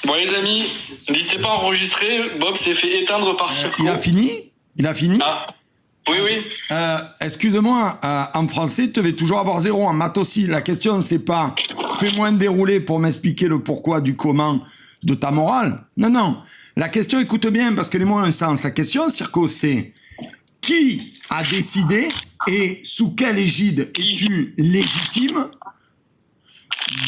Bon les amis, n'hésitez pas à enregistrer. Bob s'est fait éteindre par Circo. Il a fini Ah, oui, oui. Excuse-moi, en français, tu devais toujours avoir 0. En maths aussi. La question, c'est pas fais-moi un déroulé pour m'expliquer le pourquoi du comment de ta morale. Non, non. La question, écoute bien, parce que les mots ont un sens. La question, Circo, c'est qui a décidé et sous quelle égide es-tu légitime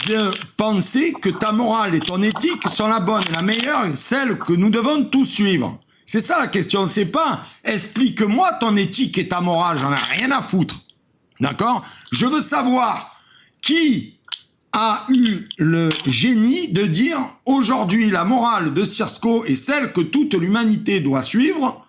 de penser que ta morale et ton éthique sont la bonne et la meilleure, celle que nous devons tous suivre. C'est ça la question, c'est pas explique-moi ton éthique et ta morale, j'en ai rien à foutre. D'accord? Je veux savoir qui a eu le génie de dire aujourd'hui la morale de Circo est celle que toute l'humanité doit suivre,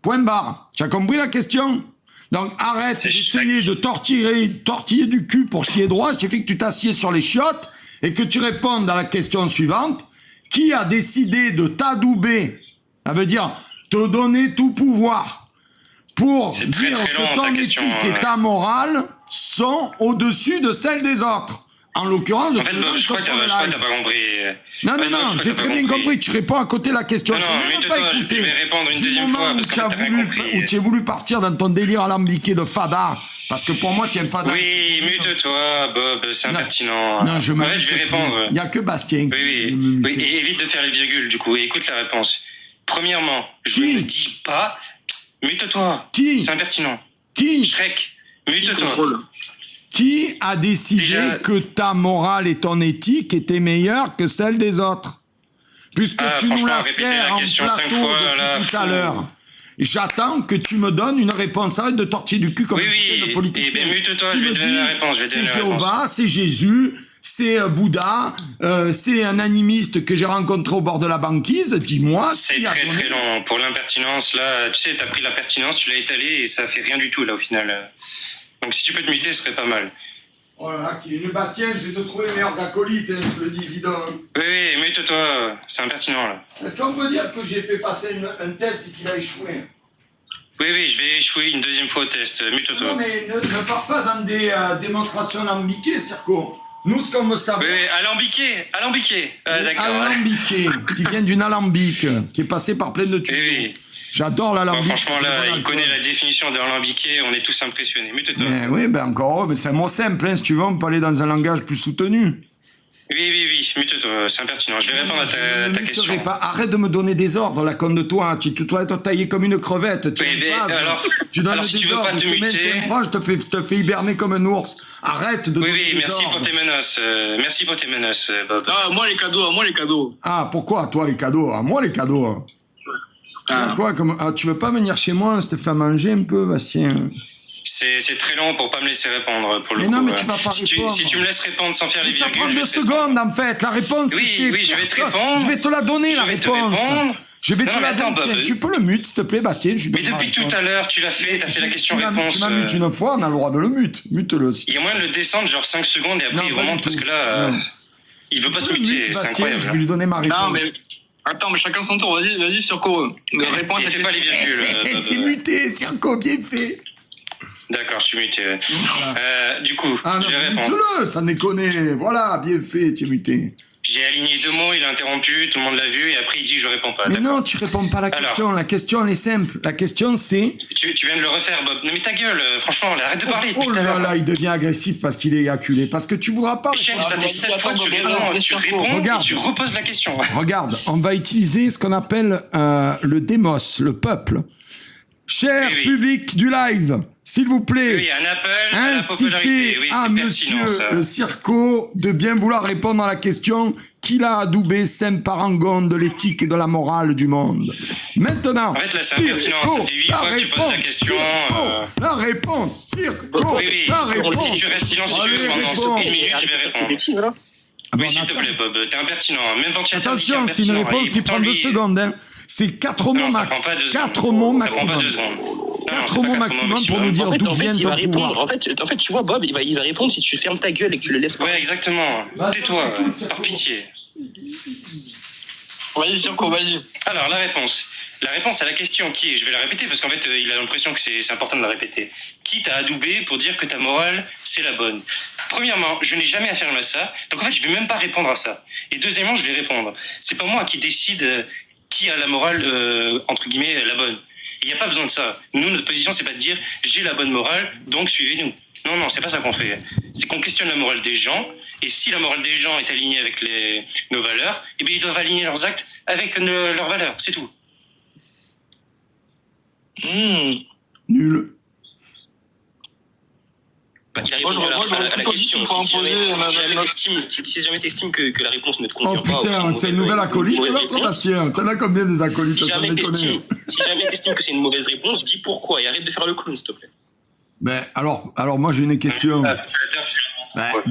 point barre. Tu as compris la question? Donc arrête d'essayer de tortiller du cul pour chier droit, il suffit que tu t'assieds sur les chiottes et que tu répondes à la question suivante. Qui a décidé de t'adouber? Ça veut dire te donner tout pouvoir pour dire que ton éthique et ta morale sont au-dessus de celles des autres. En l'occurrence, en fait, je crois que t'as pas compris. Non, j'ai très bien compris. Tu réponds à côté de la question. Non, mais toi, je vais répondre une deuxième fois parce que t'as rien compris. Où tu as voulu partir dans ton délire alambiqué de fada. Parce que pour moi, tu es un fada. Oui, mute-toi, Bob, c'est impertinent. Non, je vais répondre. Il n'y a que Bastien. Oui, et évite de faire les virgules, du coup, et écoute la réponse. Premièrement, je ne dis pas. Mute-toi. Qui? C'est impertinent. Qui? Shrek, mute-toi. Qui a décidé que ta morale et ton éthique étaient meilleures que celles des autres? Puisque tu nous la sers en plateau depuis tout à l'heure. J'attends que tu me donnes une réponse. Arrête de tortiller du cul comme le politicien. Oui, mute-toi, je vais donner la réponse. C'est Jéhovah, c'est Jésus, c'est Bouddha, c'est un animiste que j'ai rencontré au bord de la banquise. Dis-moi. C'est très très long. Pour l'impertinence, là, tu sais, t'as pris la pertinence, tu l'as étalée et ça fait rien du tout, là, au final. Donc si tu peux te muter, ce serait pas mal. Oh là là, Bastien, je vais te trouver les meilleurs acolytes, hein, je le dis évidemment. Oui, mute-toi, c'est impertinent là. Est-ce qu'on peut dire que j'ai fait passer un test et qu'il a échoué? Oui, je vais échouer une deuxième fois au test, mute-toi. Non mais ne pars pas dans des démonstrations alambiquées, Circo. Nous, ce qu'on veut savoir... Oui, alambiqué. D'accord. Alambiqué, qui vient d'une alambic, qui est passé par plein de tubes. Oui. J'adore l'alambic. Bon, franchement, là, il connaît la définition d'un alambiqué, on est tous impressionnés. Mute-toi. Mais oui, encore, mais c'est un mot simple, hein, si tu veux, on peut aller dans un langage plus soutenu. Oui, mute-toi, c'est impertinent. Je vais répondre à ta question. Pas. Arrête de me donner des ordres, la conne de toi. Tu dois être taillé comme une crevette. Tu donnes si des tu veux ordres. pas te muter... je te fais hiberner comme un ours. Arrête de... Oui, merci pour tes menaces. Merci pour tes menaces, Bob. Ah, moi les cadeaux. Ah, pourquoi toi les cadeaux? Ah, moi les cadeaux. Quoi, tu veux pas venir chez moi, je te fais manger un peu, Bastien? C'est très long pour pas me laisser répondre, pour le coup. Mais non, mais tu vas pas répondre. Si tu me laisses répondre sans faire les virgules... Ça prend 2 secondes, en fait. La réponse, oui, je vais te répondre. Je vais te la donner, la réponse. Je vais te la donner. Tu peux le mute, s'il te plaît, Bastien. Mais depuis tout à l'heure, tu l'as fait, t'as fait la question-réponse. Tu m'as mute une fois, on a le droit de le mute. Mute-le. Il y a moyen de le descendre, genre 5 secondes, et après il remonte, parce que là, il veut pas se muter, c'est incroyable. Je vais lui donner ma réponse. Non, mais... Attends, mais chacun son tour, vas-y, Circo. Réponds à ta question. Fais pas les virgules. T'es muté, Circo, bien fait. D'accord, je suis muté. Du coup, je vais répondre. Mute-le, ça déconne. Voilà, bien fait, tu es muté. J'ai aligné 2 mots, il a interrompu, tout le monde l'a vu, et après il dit que je réponds pas. Mais non, tu réponds pas à la question. La question, elle est simple. La question, c'est... Tu viens de le refaire, Bob. Non mais ta gueule, franchement, arrête de parler. Oh là, il devient agressif parce qu'il est éjaculé. Parce que tu voudras pas... Mais chef, ça fait 7 fois que tu réponds, et tu reposes la question. Regarde, on va utiliser ce qu'on appelle le démos, le peuple. Cher public du live, s'il vous plaît, oui, un appel à la popularité. Oui, à monsieur Circo de bien vouloir répondre à la question qu'il a adoubé Saint Parangon de l'éthique et de la morale du monde. Maintenant, en fait, là, c'est impertinent. Ça fait 8 fois que tu poses la question. La réponse, Circo, la réponse. Si tu restes silencieux pendant 1 minute, je vais répondre. Oui, s'il te plaît, Bob, t'es impertinent. Même ventilateur. Attention, c'est une réponse qui prend 2 secondes, hein. C'est 4 mots max. 4 mots maximum. Ça prend pas 2 secondes. 4 mots maximum pour nous dire d'où vient ton pouvoir. En fait, tu vois, Bob, il va répondre si tu fermes ta gueule et que tu le laisses pas. Ouais, exactement. Tais-toi, par pitié. Vas-y, Circo, vas-y. Alors, la réponse. La réponse à la question qui est, je vais la répéter parce qu'en fait, il a l'impression que c'est important de la répéter. Qui t'a adoubé pour dire que ta morale, c'est la bonne? Premièrement, je n'ai jamais affirmé ça, donc en fait, je vais même pas répondre à ça. Et deuxièmement, je vais répondre. C'est pas moi qui décide qui a la morale, entre guillemets, la bonne. Il n'y a pas besoin de ça. Nous, notre position, c'est pas de dire j'ai la bonne morale, donc suivez-nous. Non, c'est pas ça qu'on fait. C'est qu'on questionne la morale des gens, et si la morale des gens est alignée avec nos valeurs, eh bien, ils doivent aligner leurs actes avec leurs valeurs, c'est tout. Nul. Bah, il a Moi, répondu j'aurais à la plutôt dit question. qu'il faut imposer Si jamais t'estimes que la réponse ne te convient Oh pas... putain, c'est une nouvelle acolyte, l'autre Bastien. T'en as combien des acolytes? Si Ça jamais me déconne. t'estimes que c'est une mauvaise réponse, dis pourquoi et arrête de faire le clown, s'il te plaît. Ben, alors moi j'ai une question. Par Tu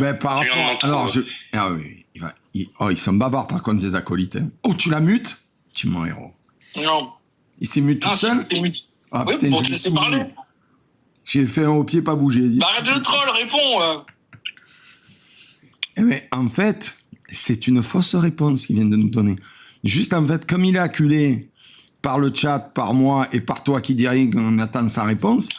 viens de rapport. Alors, ah oui, ils sont bavards par contre, des acolytes. Hein. Oh, tu la mutes? Tu es mon héros. Non. Il s'est muté tout seul? Ah Oui, putain, pour je te l'ai laisser soumis. parler. J'ai fait un au pied pas bougé. Dit. Bah, arrête de le troll, réponds. Eh ben, en fait, c'est une fausse réponse qu'il vient de nous donner. Juste en fait, comme il est acculé par le chat, par moi et par toi qui dirait qu'on attend sa réponse,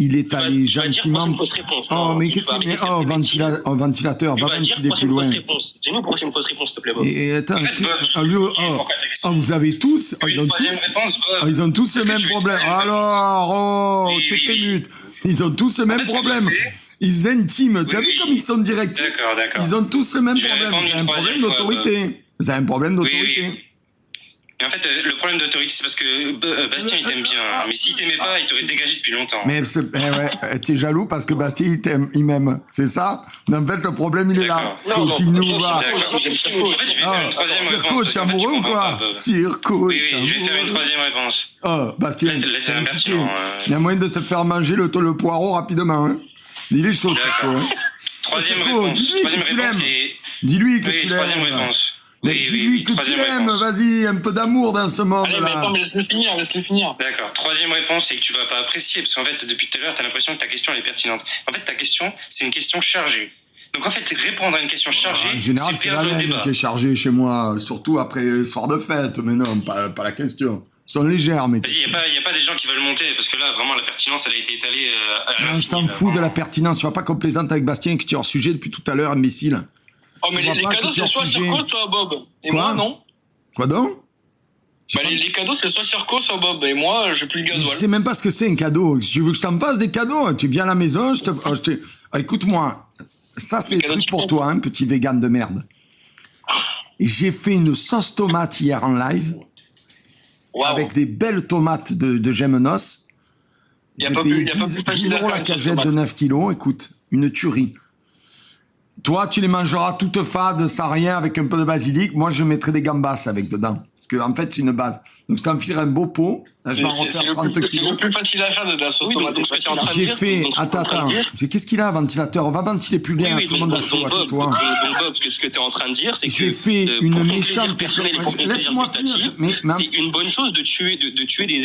il est allé Tu vas dire gentiment. pourquoi c'est une fausse réponse. Oh, Non, mais si tu qu'est-ce vas qu'il arrêter est? de Oh, faire des bêtises. ventilateur, Tu va vas dire ventiler pourquoi c'est plus une loin. fausse réponse. Dis-nous pourquoi c'est une fausse réponse, s'il te plaît, Bob. Et attends, En fait, Bob, vous avez tous, Oui, troisième réponse, Bob. ils ont tous le Est-ce que même tu veux problème. troisième Alors, Oui, tu oui, t'es oui. mute. Ils ont tous le même fait, ce que problème. j'ai fait- Ils intiment. Tu as Oui, vu oui. comme ils sont directifs? D'accord. Ils ont tous le même Je vais problème. répondre Vous avez une un problème troisième fois, d'autorité. Vous avez un problème d'autorité. Oui. Mais en fait, le problème d'autorité, c'est parce que Bastien, il t'aime bien. Mais s'il t'aimait pas, il t'aurait dégagé depuis longtemps. Mais tu es jaloux parce que Bastien, il m'aime. C'est ça? En fait, le problème, il est là. D'accord. Non, Qui non, nous non, va. D'accord. En fait, je vais faire une troisième réponse. Circo, parce tu es qu'en fait, amoureux ou comprends quoi? pas, Bob. Circo, Oui, t'es je vais faire une amoureux. troisième réponse. Oh, Bastien, Là, c'est t'es un petit impertinent, peu. Il y a moyen de se faire manger le poireau rapidement. Hein. Dis-lui chaud, Circo. D'accord. Hein. Troisième Circo, réponse. dis-lui Troisième que tu réponse l'aimes. et... Dis-lui que Oui, tu troisième l'aimes. réponse. Mais Oui, dis-lui que tu troisième l'aimes, réponse. vas-y, un peu d'amour dans ce Allez, mais monde-là. attends, mais laisse-le finir. D'accord. Troisième réponse, c'est que tu vas pas apprécier, parce qu'en fait, depuis tout à l'heure, tu as l'impression que ta question elle est pertinente. En fait, ta question, c'est une question chargée. Donc en fait, répondre à une question chargée, En général, c'est la perdre le laine débat. qui est chargée chez moi, surtout après les soirs de fête. Mais non, pas la question. Ils sont légères, mais Vas-y, il n'y a pas des gens qui veulent monter, parce que là, vraiment, la pertinence, elle a été étalée à on l'infini, s'en là, fout de vraiment. la pertinence. Tu vas pas qu'on plaisante avec Bastien que tu es hors sujet depuis tout à l'heure, imbécile. Oh, mais Tu vois les pas cadeaux, que tu es c'est soit hors sujet. Circo, soit Bob. Et Quoi moi, non. Quoi donc? Bah, les cadeaux, c'est soit Circo, soit Bob. Et moi, j'ai plus le Je gasoil. sais même pas ce que c'est un cadeau. Si tu veux que je t'en fasse des cadeaux, tu viens à la maison, écoute-moi, ça c'est Les le cadeaux truc pour typiques. toi, hein, petit vegan de merde. J'ai fait une sauce tomate hier en live, Waouh. avec des belles tomates de Gemnos. Y a J'ai pas payé plus- y a pas 10 plus facile 10 à euros faire la une sauce cagette de tomate. 9 kilos, écoute, une tuerie. Toi, tu les mangeras toutes fades, sans rien, avec un peu de basilic. Moi, je mettrai des gambas avec dedans. Parce que, en fait, c'est une base. Donc, je t'enfilerai un beau pot. Là, je vais en C'est refaire le 30 plus- c'est kilos. le plus facile à faire de la sauce Oui, tomate. donc ce que tu es en train de J'ai dire... fait. donc, ce que tu es en train Attends. de dire- Qu'est-ce qu'il a, un ventilateur? On va ventiler plus Oui, bien. oui, Tout le donc, monde a chaud, Bob, toi. donc, Bob, ce que tu es en train de dire, c'est que J'ai fait une pour ton plaisir méchante. personnel et pour ton plaisir Laisse-moi finir. gustatif, Mais- c'est une bonne chose de tuer des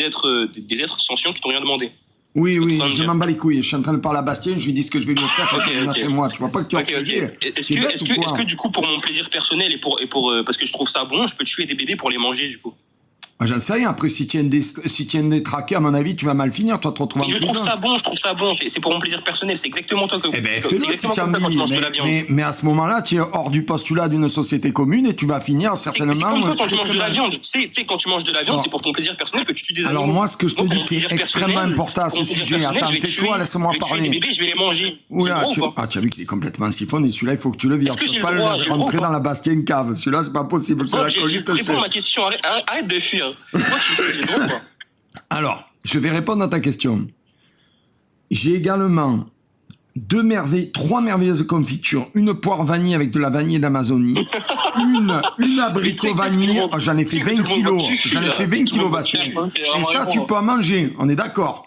êtres sentients qui t'ont rien demandé. Oui, en train de je dire. m'en bats les couilles. Je suis en train de parler à Bastien. Je lui dis ce que je vais lui offrir quand Ok, il vient ok. chez moi. Tu vois pas que tu es Ok, hors ok. sujet. Est-ce C'est bête ou quoi que du coup, pour mon plaisir personnel et pour parce que je trouve ça bon, je peux tuer des bébés pour les manger du coup? Moi, j'en sais rien. Après, si tu es détraqué, à mon avis, tu vas mal finir. Tu vas te retrouver Mais en je trouve prison. ça bon, c'est pour mon plaisir personnel, c'est exactement toi que Eh ben, c'est fais-le si exactement tu as comme ça quand tu envie. manges de la viande. Mais à ce moment-là, tu es hors du postulat d'une société commune et tu vas finir C'est certainement. comme toi quand tu très, manges très de la mal. viande. Tu sais, quand tu manges de la viande, Non. c'est pour ton plaisir personnel que tu tues des Alors animaux. moi, ce que je te Moi, pour dis mon qui est plaisir extrêmement personnel, important à pour ce mon plaisir sujet, personnel, attends, je vais tais-toi, tuer- laisse-moi je vais tuer parler. des bébés, je vais les manger. Oula, C'est drôle ou pas? tu as vu qu'il est complètement siphonné. Celui-là, il faut que tu le vires. Est-ce que Tu j'ai peux le pas droit, le j'ai le rentrer droit dans la Bastien cave. Celui-là, c'est pas possible. C'est Bob, la j'ai colite. réponds à ma question, arrête de fuir. Pourquoi tu fais les drôles, quoi? Alors, je vais répondre à ta question. J'ai également trois merveilleuses confitures. Une poire vanille avec de la vanille d'Amazonie. une abricot vanille. Oh, j'en ai fait 20 kilos. J'en ai fait 20 kilos, Bastien. Et ça, tu peux en manger. On est d'accord.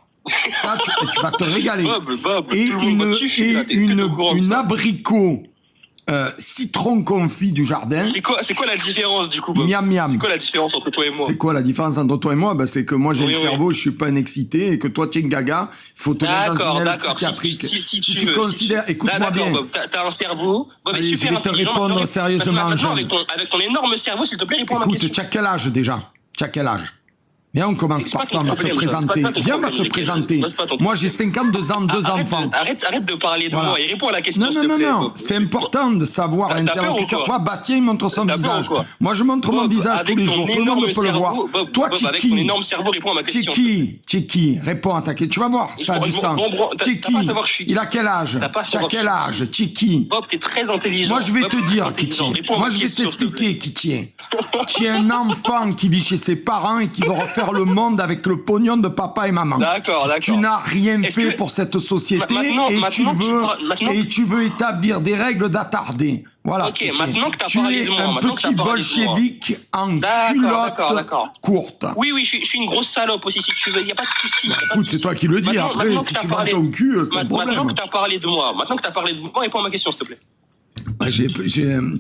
Ça, tu vas te régaler. Bob, Et tout le monde voit que tu fuis, là. Est-ce que t'es au courant de une ça? abricot citron confit du jardin. C'est quoi la différence du coup, Bob? Miam miam. C'est quoi la différence entre toi et moi? C'est quoi la différence entre toi et moi? Ben, c'est que moi j'ai Oui, le oui. cerveau, je suis pas un excité, et que toi tu es une gaga, faut te mettre dans une aile psychiatrique. Si tu veux, considères, écoute-moi bien. Bob, t'as un cerveau. Bob est Allez, super je vais te intelligent. répondre Maintenant, sérieusement, maintenant, Jean. avec ton énorme cerveau, s'il te plaît, réponds à ma Écoute, question. tu as quel âge déjà? Tu as quel âge? Viens, on commence C'est par pas ça, ton on va se problème, ça. présenter. C'est pas ton Viens, on va problème, se Michael. présenter. C'est pas ton Moi, j'ai 52 ans, deux enfants. Arrête de parler de Voilà. moi et réponds à la question, Non, s'il non, te non, plaît, non. Bob. C'est important de savoir T'as peur ou l'interlocuteur. quoi? Tu vois, Bastien, il montre son T'as peur visage. ou quoi? Moi, je montre mon Bob, visage tous avec les ton jours. Tout le monde énorme peut le voir. cerveau, Bob, Toi, Bob, tu es avec ton qui? énorme cerveau, réponds à ma Tu es question. qui? Tu es qui? Réponds à ta question. Tu vas voir, ça a du sens. T'as Tu es pas à qui? savoir je suis qui. Il a quel âge? T'as pas à Tu as savoir quel je suis âge? Tu es qui? Bob, t'es très intelligent. Moi, je vais Bob, te t'es dire très qui tu intelligent. es. Réponds à Moi, ma je vais question, s'il te plaît. t'expliquer qui tu es. Tu es un enfant qui vit chez ses parents et qui veut refaire le monde avec le pognon de papa et maman. D'accord. Tu n'as rien Est-ce fait que- pour cette société Maintenant et tu veux établir des règles d'attardé. Voilà. Ok, ce que tu es. maintenant que t'as Tu parlé es de moi, un maintenant que t'as petit parlé de moi. bolchevique en D'accord. culotte courte. Oui, je suis une grosse salope aussi, si tu veux. Y a pas de souci. y a pas de Écoute, c'est souci. toi qui le dis. Maintenant- Après, maintenant si que t'as tu vends parlé- ton cul, c'est ton Maintenant problème. que t'as parlé de moi, réponds à ma question, s'il te plaît.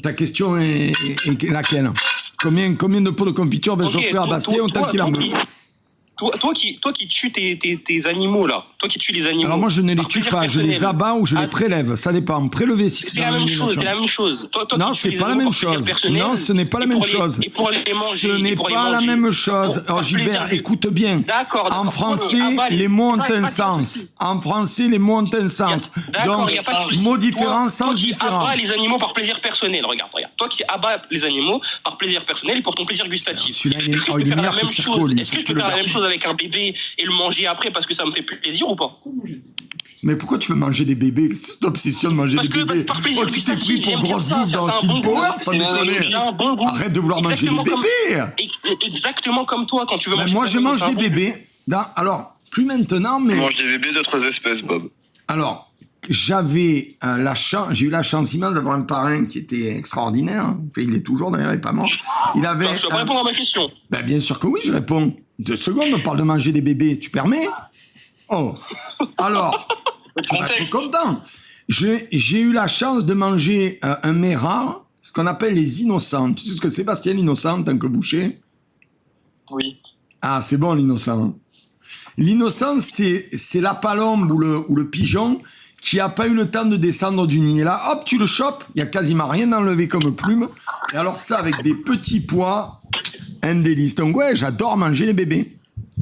Ta question est laquelle? Combien de pots de confiture vais-je Ok, offrir à Bastien autant qu'il en veut? Toi qui tues tes animaux, là. Toi qui tues les animaux. Alors moi, je ne les par tue plaisir pas, je les personnel. abats ou je les Ah, prélève. Ça dépend. Prélever si C'est la même chose, c'est la même chose. Toi Non, qui tues c'est les pas la animaux même par plaisir chose. personnel, Non, ce n'est pas la et même pour les- chose. Et pour les manger. Ce et n'est pour les pas la manger. même chose. Par Oh, Gilbert, plaisir. écoute bien. D'accord. En français, Ah, bah, les mots ont c'est pas un de sens. souci. En français, les mots ont un sens. D'accord, Donc, il n'y a pas de souci. mots différents, sens toi qui différents. abats les animaux par plaisir personnel, regarde. Toi qui abats les animaux par plaisir personnel et pour ton plaisir gustatif. Celui-là, il est- Est-ce que je oh, peux il est faire la meilleur même que Circo, chose lui, Est-ce que faut je que peux tu faire le la même gardes. chose avec un bébé et le manger après parce que ça me fait plaisir ou pas? Mais pourquoi tu veux manger des bébés? C'est cette obsession de manger Parce des que bébés. par plaisir Oh, tu t'es gustatif, pris pour j'aime bien grosse ça, bouffe c'est dans un Style bon goût. Power, sans C'est déconner. un bon goût. Arrête de vouloir manger des Exactement comme- bébés. Exactement comme toi quand tu veux Mais manger. moi, des je animaux, mange c'est un des bon goût. bébés. Alors, plus maintenant, mais... On mange des bébés d'autres espèces, Bob. Alors, j'ai eu la chance immense d'avoir un parrain qui était extraordinaire. Enfin, il est toujours, d'ailleurs, il n'est pas mort. Il avait... Attends, tu vas pas répondre à ma question. Ben, bien sûr que oui, je réponds. 2 secondes, on parle de manger des bébés. Tu permets? Oh. Alors, tu vas être Contexte. content. J'ai eu la chance de manger un mets rare, ce qu'on appelle les innocents. Tu sais ce que c'est, Bastien, l'innocent, en tant que boucher? Oui. Ah, c'est bon, l'innocent. L'innocent, c'est la palombe ou le pigeon qui n'a pas eu le temps de descendre du nid. Et là, hop, tu le chopes, il n'y a quasiment rien enlevé comme plume. Et alors ça, avec des petits pois, un délice. Donc ouais, j'adore manger les bébés.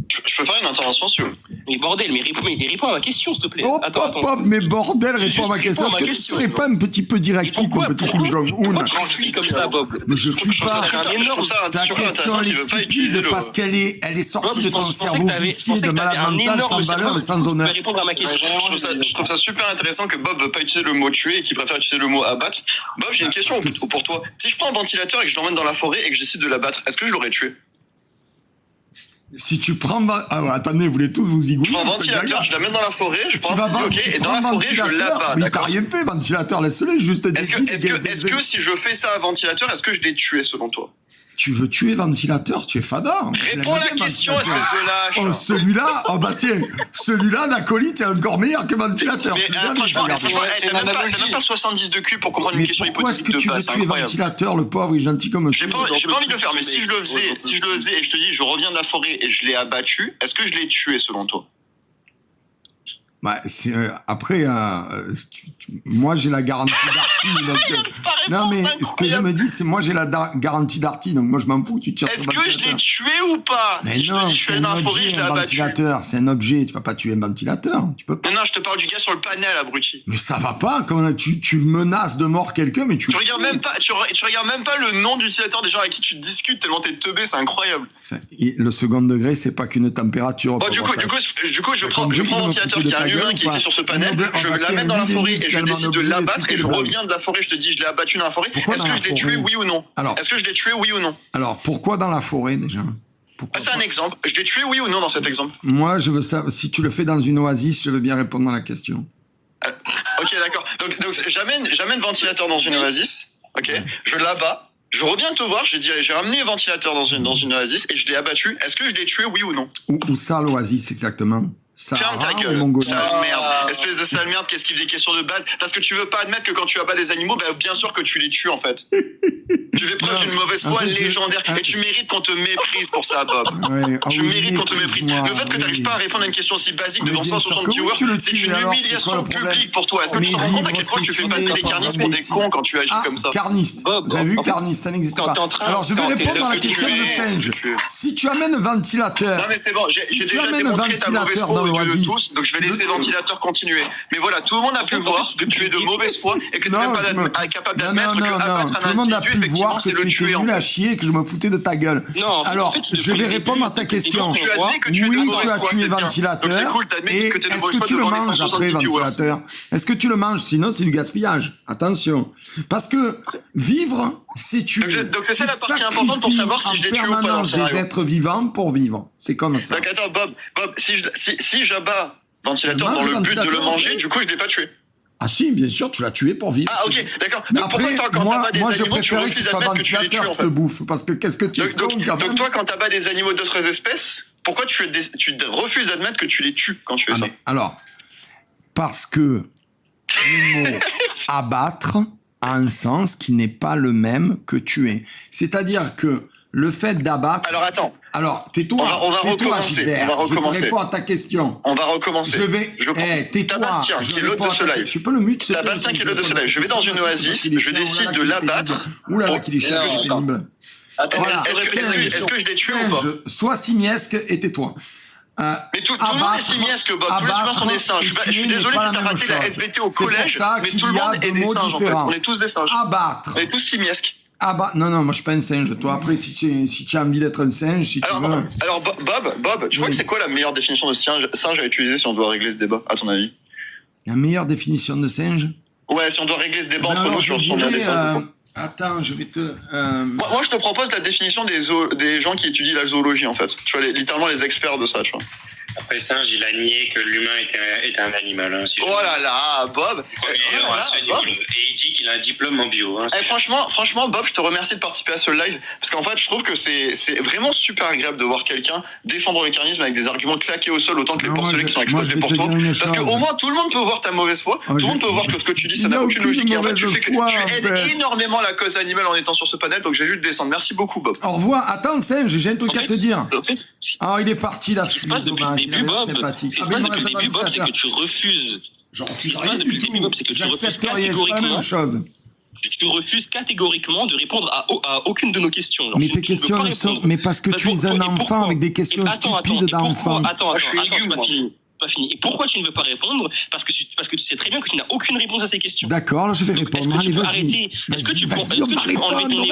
Je peux faire une intervention, si vous voulez. Mais bordel, mais réponds à ma question, s'il te plaît. Hop, Attends. hop, mais bordel, J'ai réponds à ma juste question. répondu à Est-ce ma que tu question, serais pas un petit peu directif, mon petit Kim Jong-un? Pourquoi tu fuis comme ça, Bob? Mais je fuis pas. C'est un Je énorme... trouve ça Ta super question, intéressant elle est qu'il veut pas utiliser stupide le... parce qu'elle est sortie Bob, de je ton pensais cerveau que t'avais vicié de malade un mental, sans énorme valeur cerveau. et sans Tu honneur. peux répondre à ma question. Je trouve ça super intéressant que Bob veut pas utiliser le mot tuer et qu'il préfère utiliser le mot abattre. Bob, j'ai une question parce que pour toi. Si je prends un ventilateur et que je l'emmène dans la forêt et que je décide de l'abattre, est-ce que je l'aurais tué? Si tu prends... Ah ouais, attendez, vous voulez tous vous y Je gouiller. prends un ventilateur, je l'amène dans la forêt, je Tu prends vas un voir, ok, et dans la forêt, je l'abats, mais il t'a d'accord? rien fait, ventilateur, laisse-le juste Est-ce que si je fais ça à ventilateur, est-ce que je l'ai tué selon toi? Tu veux tuer ventilateur, tu es fada. Réponds à la question, espèce de lâche. Oh, celui-là, oh Bastien, celui-là d'acolyte est encore meilleur que ventilateur. Mais Celui-là, franchement, regarde. t'as même pas 70 de cul pour comprendre une Mais question pourquoi est-ce hypothétique que de tu veux base, c'est tuer incroyable. ventilateur, le pauvre, il est gentil comme un J'ai pas envie de le faire, mais si je le faisais et je te dis, je reviens de la forêt et je l'ai abattu, est-ce que je l'ai tué selon toi? Bah, après, moi j'ai la garantie d'Arty. Non mais ce que je me dis, c'est moi j'ai la garantie d'Arty, donc moi je m'en fous, tu tires sur Est-ce le que je l'ai ventilateur. tué ou pas? Mais Si je te non, dis, je suis c'est allé un dans la forêt, objet, je l'ai un abattu. ventilateur, c'est un objet, tu vas pas tuer un ventilateur, tu peux pas. Non, je te parle du gars sur le panel, abruti. Mais ça va pas, quand tu menaces de mort quelqu'un, mais tu... Tu regardes même pas le nom d'utilisateur des gens avec qui tu discutes tellement t'es teubé, c'est incroyable. Et le second degré, c'est pas qu'une température. Bon, du coup, je prends un ventilateur qui est un humain qui est ici sur ce panel, je l'amène dans la forêt et je décide de l'abattre et je reviens de la forêt, je te dis, je l'ai abattu dans la forêt. Pourquoi Est-ce dans que la je l'ai tué, forêt oui ou non? Alors- Est-ce que je l'ai tué, oui ou non? Alors, pourquoi dans la forêt, déjà? Pourquoi C'est un exemple. Je l'ai tué, oui ou non, dans cet exemple? Moi, je veux savoir, si tu le fais dans une oasis, je veux bien répondre à la question. Ok, d'accord. Donc j'amène ventilateur dans une oasis, ok, je l'abats, je reviens te voir, j'ai ramené ventilateur dans une oasis et je l'ai abattu. Est-ce que je l'ai tué, oui ou non? Où ça, l'oasis, exactement? Ferme ta Sahara ou gueule, Mongolie? sale merde. Espèce de sale merde, qu'est-ce qui fait des questions de base? Parce que tu veux pas admettre que quand tu abats des animaux, bah, bien sûr que tu les tues, en fait. Tu fais preuve d'une mauvaise foi légendaire. Et tu mérites qu'on te méprise pour ça, Bob. Ouais, Tu mérites qu'on te méprise. Le fait que tu n'arrives pas à répondre à une question aussi basique devant 160 viewers, c'est une humiliation publique pour toi. Est-ce que tu te rends compte à quel point tu fais passer les carnistes pour des cons quand tu agis comme ça? Carniste. Bob, Vous avez vu, en fait, carniste, ça n'existe pas. t'es en train- Alors, je vais t'es- répondre à la est-ce que tu question es- de singe. Si tu amènes un ventilateur... Non mais c'est bon, j'ai Si tu déjà amènes un démontré ta mauvaise ventilateur foi dans aux yeux de l'Oasis, tous, donc je vais tu laisser le le ventilateur continuer. Mais voilà, tout le monde a pu voir que tu es de mauvaise foi et que tu n'es pas capable d'admettre que abattre tout le un monde a individu, pu voir effectivement, que c'est le tu étais tuer en nul à fait. chier et que je me foutais de ta gueule. Non, en fait, Alors, en fait, je depuis vais le répondre à ta début, question. Tu admets que tu es de Oui, mauvaise tu as foi, tué c'est bien. Donc c'est ventilateur. cool, t'admets Et que t'es de est-ce mauvaise que foi tu le devant les manges 160 après, viewers. ventilateur? Est-ce que tu le manges? Sinon, c'est du gaspillage. Attention. Parce que vivre, c'est tuer. Donc c'est ça la Tu partie importante pour savoir si sacrifies je les en tue ou pas dans le permanence des scénario. êtres vivants pour vivre. C'est comme ça. Donc attends, Bob, si j'abats ventilateur Je dans mange le but de le ventilateur. manger, du coup je l'ai pas tué. Ah si, bien sûr, tu l'as tué pour vivre. Ah ok, d'accord. Mais Donc pourquoi après, quand moi, t'abats des je animaux, tu préférais que ce refuses soit d'admettre que tu les tues ventilateur en qui te fait? bouffe. Parce que qu'est-ce que tu es con, quand même. Donc toi, quand t'abats des animaux d'autres espèces, pourquoi tu refuses d'admettre que tu les tues quand tu fais Ah, ça? mais alors, parce que le mot abattre a un sens qui n'est pas le même que tuer. C'est-à-dire que le fait d'abattre... Alors attends. Alors, tais-toi. On va tais-toi, recommencer, Gilbert. on va recommencer. Je te réponds à ta question. On va recommencer. Je vais... tais-toi. Tabastien, Je qui est l'hôte réponds de à ce ta- live. Tu peux le mute, s'il te plaît, Tabastien qui est je l'hôte de ce réponds à live. ta Je vais dans une question. oasis, Il est je chiant, décide oulala, de qu'il est l'abattre. pénible. Oulala, qu'il est chiant, Attends, c'est pénible. Attends, Voilà. est-ce que je l'ai tué ou pas? Singe, sois simiesque et tais-toi. Mais tout le monde est simiesque, Bob. Tous les humains sont des singes. Je suis désolé si t'as raté la SVT au collège, mais tout le monde est des singes en fait. On est tous des singes. Abattre. On est tous simiesques. Non, non, moi je suis pas un singe. Toi, après, si tu as envie d'être un singe, si tu veux. Alors Bob, tu crois que c'est quoi la meilleure définition de singe à utiliser si on doit régler ce débat, à ton avis? La meilleure définition de singe? Ouais, si on doit régler ce débat entre Alors, nous je sur le son des singes. Attends, je vais te... Moi, je te propose la définition des gens qui étudient la zoologie, en fait. Tu vois, littéralement les experts de ça, tu vois. Après Singe, il a nié que l'humain était un animal. Hein, si Oh là là, Bob. Et il dit qu'il a un diplôme en bio. Hein, Franchement, Bob, je te remercie de participer à ce live, parce qu'en fait, je trouve que c'est vraiment super agréable de voir quelqu'un défendre le carnisme avec des arguments claqués au sol, autant que les porcelets qui sont exposés pour toi. Parce qu'au moins, tout le monde peut voir ta mauvaise foi, tout le monde peut voir que ce que tu dis, ça n'a aucune logique. Et en fait, tu aides énormément la cause animale en étant sur ce panel, donc j'ai juste descendre. Merci beaucoup, Bob. Au revoir. Attends, singe, j'ai un truc à te dire. En fait, Ah, il est parti là. ce qui se passe depuis le début, Bob, c'est que tu refuses. Ce qui se passe depuis le début, Bob, c'est que tu refuses catégoriquement. Tu refuses catégoriquement de répondre à aucune de nos questions. Mais tes questions ne sont... Mais parce que tu es un enfant avec des questions stupides d'enfant. Attends, c'est pas fini. Et pourquoi tu ne veux pas répondre? Parce que tu sais très bien que tu n'as aucune réponse à ces questions. D'accord, là je vais répondre. Est-ce que tu Allez, peux vas-y. arrêter? Est-ce que tu peux enlever ton nez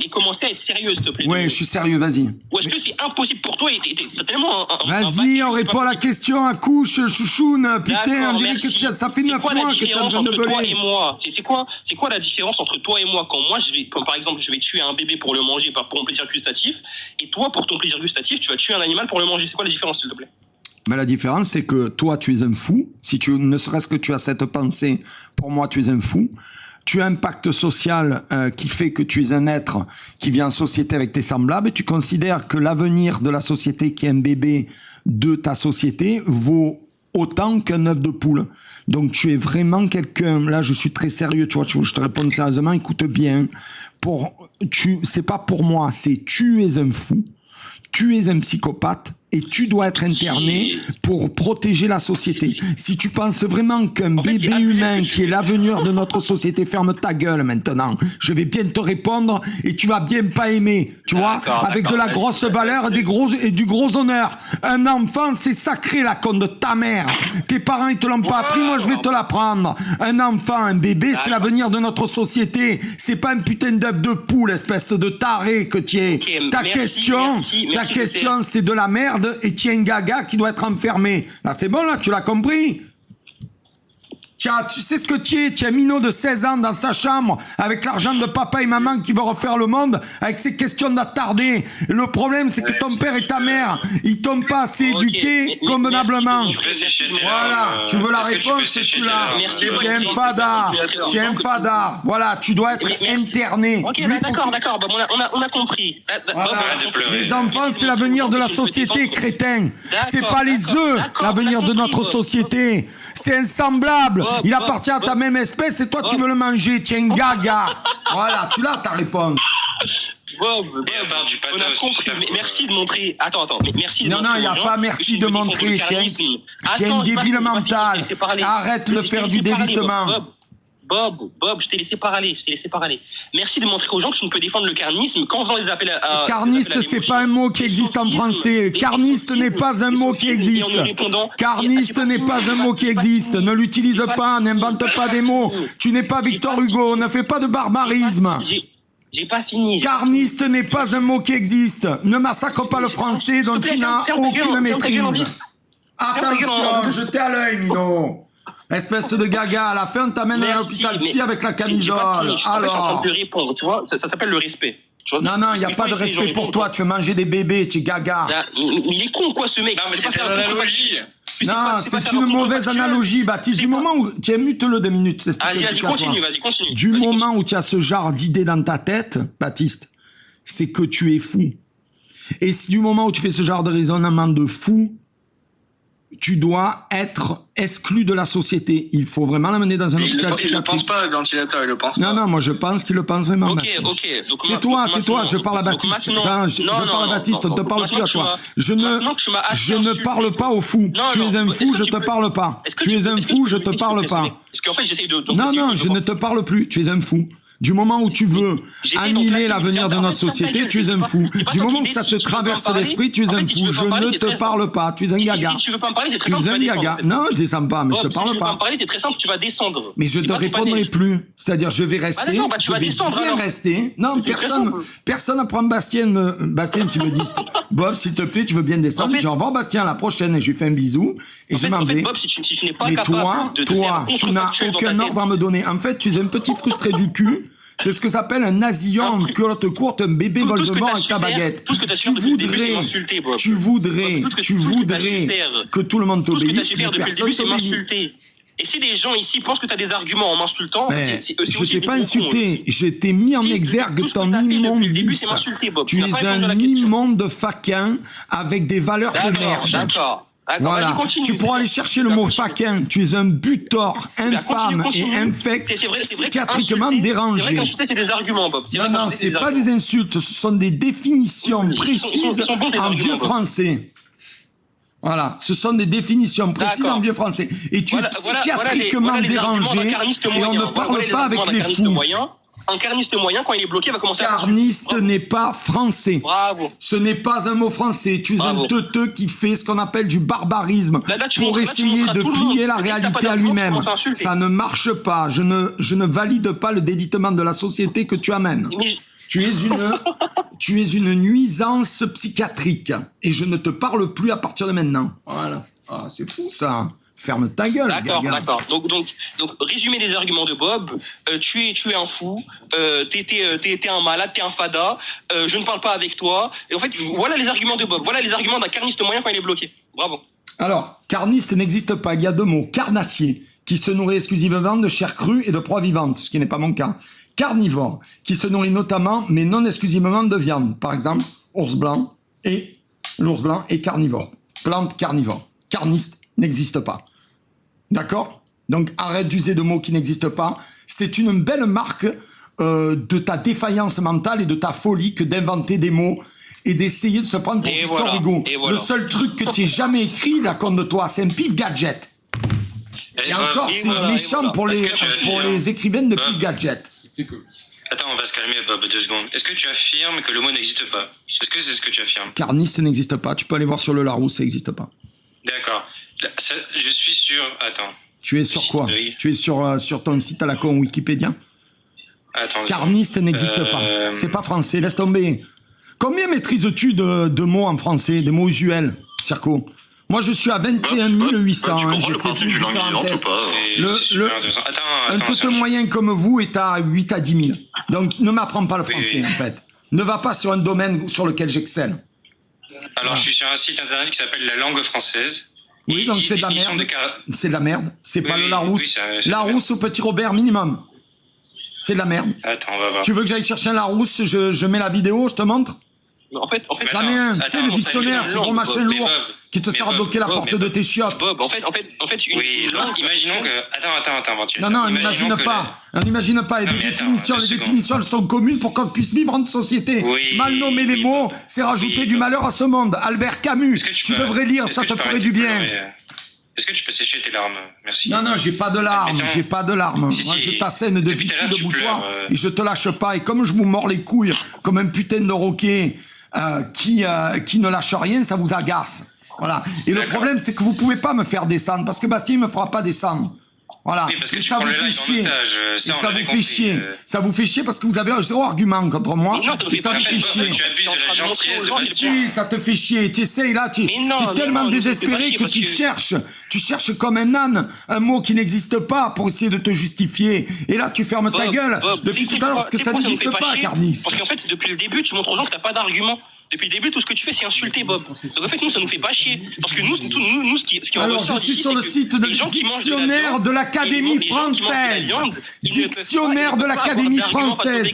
et commencer à être sérieux, s'il te plaît? Ouais, je suis sérieux, vas-y. Ou est-ce que c'est impossible pour toi et t'as tellement Vas-y, on répond à la question à couche, chouchoune. Putain, on dirait que ça fait 9 mois que tu es en train de toi beuler. et moi? C'est quoi la différence entre toi et moi? Quand moi, par exemple, je vais tuer un bébé pour le manger, pour mon plaisir gustatif, et toi, pour ton plaisir gustatif, tu vas tuer un animal pour le manger. C'est quoi la différence, s'il te plaît? Mais la différence, c'est que toi, tu es un fou. Si tu ne serait-ce que tu as cette pensée, pour moi, tu es un fou. Tu as un pacte social qui fait que tu es un être qui vit en société avec tes semblables. Et tu considères que l'avenir de la société, qui est un bébé de ta société, vaut autant qu'un œuf de poule. Donc tu es vraiment quelqu'un, là je suis très sérieux, tu vois, je te réponds sérieusement, écoute bien. C'est pas pour moi, c'est tu es un fou, tu es un psychopathe. Et tu dois être interné pour protéger la société. Si tu penses vraiment qu'un bébé humain qui est l'avenir de notre société, ferme ta gueule maintenant. Je vais bien te répondre et tu vas bien pas aimer. Tu vois, avec de la grosse valeur et du gros honneur. Un enfant, c'est sacré, la conne de ta mère. Tes parents, ils te l'ont pas appris, moi je vais te l'apprendre. Un enfant, un bébé, c'est l'avenir de notre société. C'est pas un putain d'œuf de poule, espèce de taré que tu es. Ta question, c'est de la merde. Et tu es un gaga qui doit être enfermé. Là, c'est bon, là, tu l'as compris? Tu sais ce que tu es? Tu es un minot de 16 ans dans sa chambre avec l'argent de papa et maman qui veut refaire le monde avec ces questions d'attardés. Le problème, c'est que ton père et ta mère, ils t'ont pas assez éduqué convenablement. Voilà, tu veux la réponse, c'est celui-là. Tu es un fada. Tu es un fada. Voilà, tu dois être interné. Ok, d'accord. Bon, on a compris. Voilà. Les enfants, c'est l'avenir de la société, crétin. C'est pas les œufs, l'avenir de notre société. C'est insemblable. Il appartient à ta même espèce et toi, tu veux le manger. Tu es un gaga. Voilà, tu l'as ta réponse. Bob, on a compris. Merci de montrer. Attends. Merci de montrer. Non, il n'y a pas merci de montrer. Tu es un débile mental. Arrête de faire du délitement. Bob, je t'ai laissé parler. Merci de montrer aux gens que tu ne peux défendre le carnisme quand on les appelle à... Carniste, c'est pas un mot qui existe en français. Carniste n'est pas un mot qui existe. Carniste n'est pas un mot qui existe. Ne l'utilise pas, n'invente pas des mots. Tu n'es pas Victor Hugo, ne fais pas de barbarisme. J'ai pas fini. Carniste n'est pas un mot qui existe. Ne massacre pas le français dont tu n'as aucune maîtrise. Attention, jetez à l'œil, Mino. Espèce de gaga, à la fin, t'amènes à l'hôpital psy avec la camisole. Alors, je suis en train de te répondre, tu vois, ça s'appelle le respect. Non, il n'y a pas de respect pour toi, tu veux manger des bébés, tu es gaga. Il est con, quoi, ce mec. Non, mais c'est une analogie. Non, c'est une mauvaise analogie, Baptiste. Du moment où tu es mute-le 2 minutes. Vas-y, continue. Du moment où tu as ce genre d'idée dans ta tête, Baptiste, c'est que tu es fou. Et si du moment où tu fais ce genre de raisonnement de fou, tu dois être exclu de la société. Il faut vraiment l'amener dans un hôpital psychiatrique. Il ne le pense pas, le ventilateur, il le pense pas. Non, moi je pense qu'il le pense vraiment. Ok. Tais-toi, je parle à Baptiste. Je parle à Baptiste, on ne te parle plus à toi. Je ne parle pas au fou. Tu es un fou, je ne te parle pas. Tu es un fou, je ne te parle pas. Parce qu'en fait, j'essaye de... Non, je ne te parle plus. Tu es un fou. Du moment où tu veux annihiler l'avenir de notre société, tu es un fou. Du moment que ça te traverse l'esprit, tu es un fou. Je ne te parle pas, tu es un gaga. Si tu veux pas me parler, c'est très simple, tu vas descendre. Non, je descends pas, mais je te parle pas. Si tu veux pas pas. me parler, c'est très simple, tu vas descendre. Mais je te répondrai plus. C'est-à-dire, je vais rester, je vais bien rester. Non, personne apprend Bastien, s'il me dit, Bob, s'il te plaît, tu veux bien descendre. Je dis au revoir Bastien à la prochaine et je lui fais un bisou et je m'en vais. Bob, si tu n'es pas capable de toi, tu n'as aucun ordre à me donner. En fait, tu es un petit frustré du cul. C'est ce que s'appelle un nasillon, une culotte courte, un bébé Voldemort avec ta baguette. Tu voudrais que tout le monde t'obéisse, mais personne t'obéit. Et si des gens ici pensent que tu as des arguments en m'insultant, je t'ai pas insulté, je t'ai mis en exergue ton immondice. Tu es un immonde faquin avec des valeurs de merde. D'accord. Voilà, tu pourras aller chercher le mot faquin. Tu es un butor infâme et infect, psychiatriquement dérangé. C'est vrai qu'insulter, c'est des arguments, Bob. Non, c'est pas des insultes, ce sont des définitions précises en vieux français. Voilà, ce sont des définitions précises en vieux français. Et tu es psychiatriquement dérangé et on ne parle pas avec les fous. Un carniste moyen, quand il est bloqué, va commencer à... Carniste n'est pas français. Bravo. Ce n'est pas un mot français. Tu es un teuteux qui fait ce qu'on appelle du barbarisme pour essayer de plier la réalité à lui-même. Ça ne marche pas. Je ne valide pas le délitement de la société que tu amènes. Tu es une nuisance psychiatrique. Et je ne te parle plus à partir de maintenant. Voilà. Ah, c'est fou, ça. Ferme ta gueule, D'accord. Donc, résumé des arguments de Bob, tu es un fou, t'es un malade, t'es un fada, je ne parle pas avec toi. Et en fait, voilà les arguments de Bob, voilà les arguments d'un carniste moyen quand il est bloqué. Bravo. Alors, carniste n'existe pas, il y a 2 mots. Carnassier, qui se nourrit exclusivement de chair crue et de proies vivantes, ce qui n'est pas mon cas. Carnivore, qui se nourrit notamment, mais non exclusivement de viande. Par exemple, l'ours blanc est carnivore. Plante carnivore. Carniste n'existe pas. D'accord? Donc arrête d'user de mots qui n'existent pas. C'est une belle marque de ta défaillance mentale et de ta folie que d'inventer des mots et d'essayer de se prendre pour Victor Hugo. Le seul truc que tu n'aies jamais écrit, la compte de toi, c'est un pif gadget. Et encore, c'est méchant pour les écrivains de pif gadget. Attends, on va se calmer, Bob, 2 secondes. Est-ce que tu affirmes que le mot n'existe pas? Est-ce que c'est ce que tu affirmes? Carniste n'existe pas. Tu peux aller voir sur le Larousse, ça n'existe pas. D'accord. Je suis sur... Attends. Tu es sur quoi? Tu es sur ton site à la con Wikipédia? Attends. Carniste n'existe pas. C'est pas français, laisse tomber. Combien maîtrises-tu de mots en français, des mots usuels, Circo? Moi, je suis à 21 800. Tu comprends le principe du langue vivante ou pas? Un taux moyen comme vous est à 8 à 10 000. Donc, ne m'apprends pas le français, en fait. Ne va pas sur un domaine sur lequel j'excelle. Alors, je suis sur un site internet qui s'appelle La Langue française. Oui, donc c'est de la merde. C'est de la merde. C'est pas le Larousse. Larousse au Petit Robert minimum. C'est de la merde. Attends, on va voir. Tu veux que j'aille chercher un Larousse, je mets la vidéo, je te montre? En fait, j'en ai un, c'est le dictionnaire, c'est ton machin lourd qui te sert à bloquer la porte de tes chiottes. Bob, en fait, oui, imaginons que... Attends, Non, on n'imagine pas. On n'imagine pas. Et les définitions, elles sont communes pour qu'on puisse vivre en société. Mal nommer les mots, c'est rajouter du malheur à ce monde. Albert Camus, tu devrais lire, ça te ferait du bien. Est-ce que tu peux sécher tes larmes? Merci. Non, j'ai pas de larmes, Moi, je t'assène de vies de boutoir et je te lâche pas. Et comme je vous mords les couilles comme un putain de roquet qui ne lâche rien, ça vous agace. Voilà. Et le problème, c'est que vous pouvez pas me faire descendre parce que Bastien me fera pas descendre. Voilà. Oui, parce que ça vous fait chier. Ça vous fait chier. Ça vous fait chier parce que vous avez zéro argument contre moi. Non, et ça vous fait chier. Tu abuses de la gentillesse de Si, ça te fait chier. Tu essayes là, tu es tellement désespéré que tu cherches comme un âne un mot qui n'existe pas pour essayer de te justifier. Et là, tu fermes ta gueule depuis tout à l'heure parce que ça n'existe pas, Carnis. Parce qu'en fait, depuis le début, tu montres aux gens que t'as pas d'argument. Depuis le début, tout ce que tu fais, c'est insulter Bob. Donc en fait, nous, ça nous fait pas chier. Parce que nous ce qui alors, je suis sur le site du dictionnaire de l'Académie française. Dictionnaire de l'Académie française.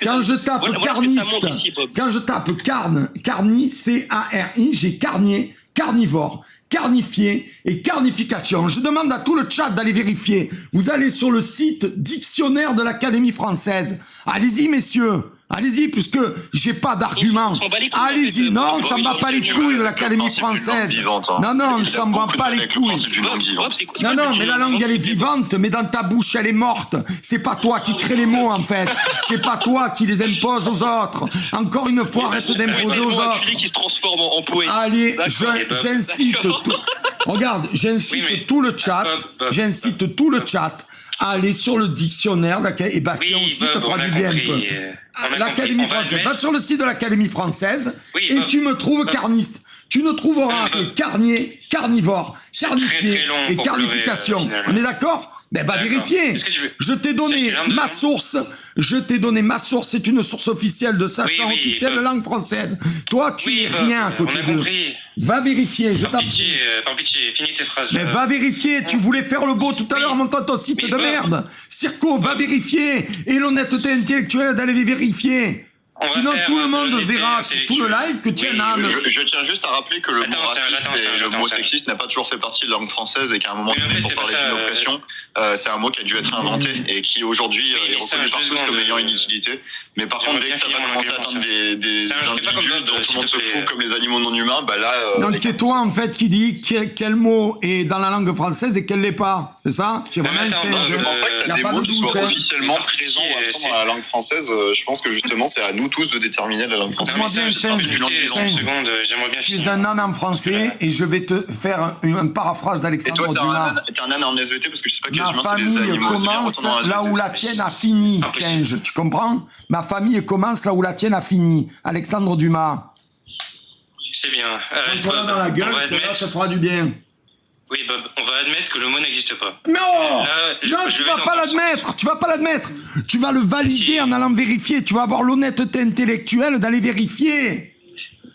Quand je tape carniste, quand je tape carni, C-A-R-I, j'ai carnier, carnivore, carnifié et carnification. Je demande à tout le chat d'aller vérifier. Vous allez sur le site Dictionnaire de l'Académie française. Allez-y, messieurs. Allez-y, puisque j'ai pas d'argument. Allez-y, non, ça me va pas les couilles de l'Académie française. Non, ça me va pas les couilles. Non, mais la langue, elle est vivante, mais dans ta bouche, elle est morte. C'est pas toi qui crée les mots, en fait. C'est pas toi qui les imposes aux autres. Encore une fois, arrête d'imposer aux autres. Allez, j'incite tout. Regarde, j'incite tout le chat. J'incite tout le chat. Allez sur le dictionnaire, et Bastien aussi te fera du bien un peu. L'Académie française. Va sur le site de l'Académie française et tu me trouves carniste. Tu ne trouveras que carnier, carnivore, carnifié et carnification. On est d'accord? Ben va vérifier. Je t'ai donné ma source. C'est une source officielle de sachant officiel de langue française. Toi, tu n'es rien à côté d'eux. Va vérifier. Par pitié, finis tes phrases. Mais va vérifier. Tu voulais faire le beau tout à l'heure en montant ton site de merde. Circo, va vérifier. Et l'honnêteté intellectuelle d'aller vérifier. Sinon, tout le monde verra sur tout le live que tu es un âne. Je tiens juste à rappeler que le mot raciste et le mot sexiste n'a pas toujours fait partie de la langue française et qu'à un moment donné, pour parler d'une oppression, c'est un mot qui a dû être inventé et qui aujourd'hui est reconnu par tous comme ayant une utilité. Mais par contre, dès que ça va commencer à atteindre des individus dont tout le monde se fout comme les animaux non humains, bah là... Donc c'est toi, en fait, qui dis quel mot est dans la langue française et quel l'est pas. C'est ça? Je pense pas que tu as des mots qui soient officiellement présents dans la langue française. Je pense que justement, c'est à nous tous de déterminer la langue française. Tu es un âne en français et je vais te faire une paraphrase d'Alexandre Dumas. T'es un âne en SVT parce que je sais pas quel Ma famille commence là où la tienne a fini, singe. Tu comprends? Ma famille commence là où la tienne a fini. Alexandre Dumas. C'est bien. Toi dans la gueule, c'est là, ça fera du bien. Oui, Bob, on va admettre que le mot n'existe pas. Non, tu vas pas l'admettre. Tu vas le valider en allant vérifier. Tu vas avoir l'honnêteté intellectuelle d'aller vérifier.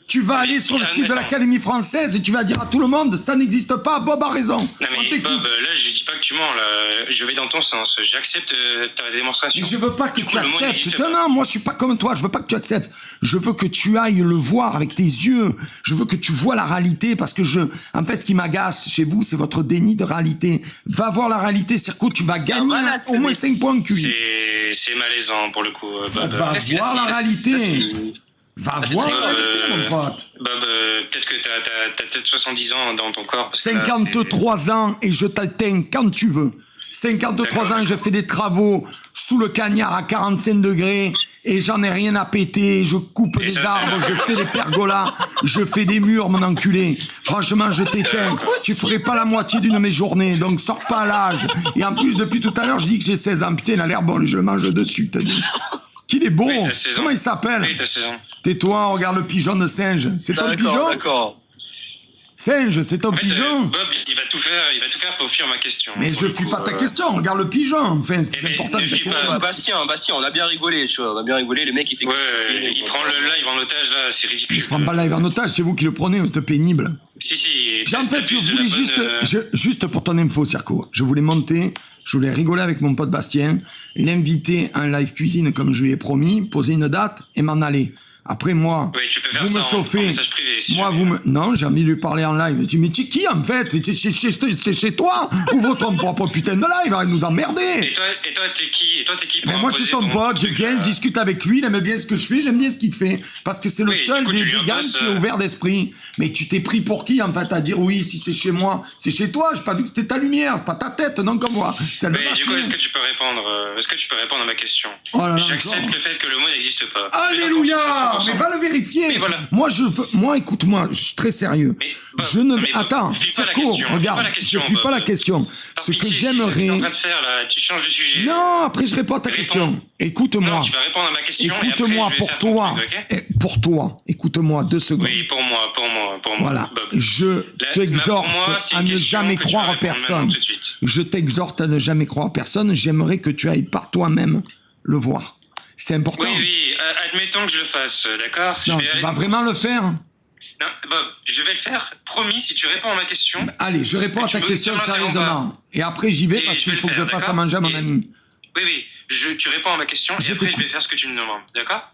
Tu vas aller sur le site de l'Académie française et tu vas dire à tout le monde, ça n'existe pas, Bob a raison. Non mais Bob, là je dis pas que tu mens, là. Je vais dans ton sens, j'accepte ta démonstration. Mais je veux pas que tu acceptes. Non, moi je suis pas comme toi, je veux pas que tu acceptes. Je veux que tu ailles le voir avec tes yeux. Je veux que tu vois la réalité parce que en fait ce qui m'agace chez vous, c'est votre déni de réalité. Va voir la réalité, Circo, tu vas gagner au moins 5 points de cul. C'est malaisant pour le coup, Bob. Va voir la réalité. Va voir, mon pote. Bob, peut-être que t'as peut-être 70 ans dans ton corps. 53 ans et je t'atteins quand tu veux. 53 ans, je fais des travaux sous le cagnard à 45 degrés et j'en ai rien à péter. Je coupe des arbres, je fais des pergolas, je fais des murs, mon enculé. Franchement, je t'éteins. Tu ferais pas la moitié d'une de mes journées, donc sors pas à l'âge. Et en plus, depuis tout à l'heure, je dis que j'ai 16 ans. Putain, il a l'air bon, je le mange dessus, t'as dit. Qu'il est beau. Oui, comment il s'appelle? Oui, t'as 16 ans. Tais-toi, regarde le pigeon de singe. C'est ton pigeon? D'accord. Singe, c'est ton pigeon. Bob, il va tout faire pour fuir ma question. Mais je fuis pas ta question, regarde le pigeon. Enfin, c'est plus important que ta question. Bastien, on a bien rigolé, tu vois. On a bien rigolé, le mec, il fait... Ouais, il prend le live en otage, là, c'est ridicule. Il se prend pas le live en otage, c'est vous qui le prenez, c'est pénible. Si. En fait, je voulais juste pour ton info, Circo, je voulais rigoler avec mon pote Bastien, l'inviter à un live cuisine comme je lui ai promis, poser une date et m'en aller. Après, moi, oui, tu peux faire vous ça me chauffez. En message privé, si moi, non, j'ai envie de lui parler en live. Je dis, mais tu qui, en fait? C'est chez toi? Ouvre ton propre putain de live, arrête de nous emmerder. Et toi, t'es qui? Mais moi, je suis son pote, je viens, je discute avec lui, il aime bien ce que je fais, j'aime bien ce qu'il fait. Parce que c'est le seul des vegans qui est ouvert d'esprit. Mais tu t'es pris pour qui, en fait, à dire, oui, si c'est chez moi, c'est chez toi, j'ai pas vu que c'était ta lumière, c'est pas ta tête, non, comme moi. Mais du coup, est-ce que tu peux répondre à ma question? J'accepte le fait que le mot n'existe pas. Alléluia! Mais va le vérifier. Voilà. Moi, écoute-moi, je suis très sérieux. Attends, Circo, regarde, je ne fuis pas la question. Ce que j'aimerais... Tu es en train de faire là, tu changes de sujet. Non, après je réponds à ta question. Écoute-moi. Non, tu vas répondre à ma question. Écoute-moi, pour toi. Écoute-moi 2 secondes. Oui, pour moi. Voilà. Bob. Je t'exhorte à ne jamais croire personne. Je t'exhorte à ne jamais croire personne. J'aimerais que tu ailles par toi-même le voir. C'est important. Oui, admettons que je le fasse, d'accord? Non, tu vas vraiment le faire? Non, Bob, je vais le faire, promis, si tu réponds à ma question. Allez, je réponds à ta question sérieusement. Et après, j'y vais parce qu'il faut que je fasse à manger à mon ami. Oui, tu réponds à ma question et après, je vais faire ce que tu me demandes, d'accord?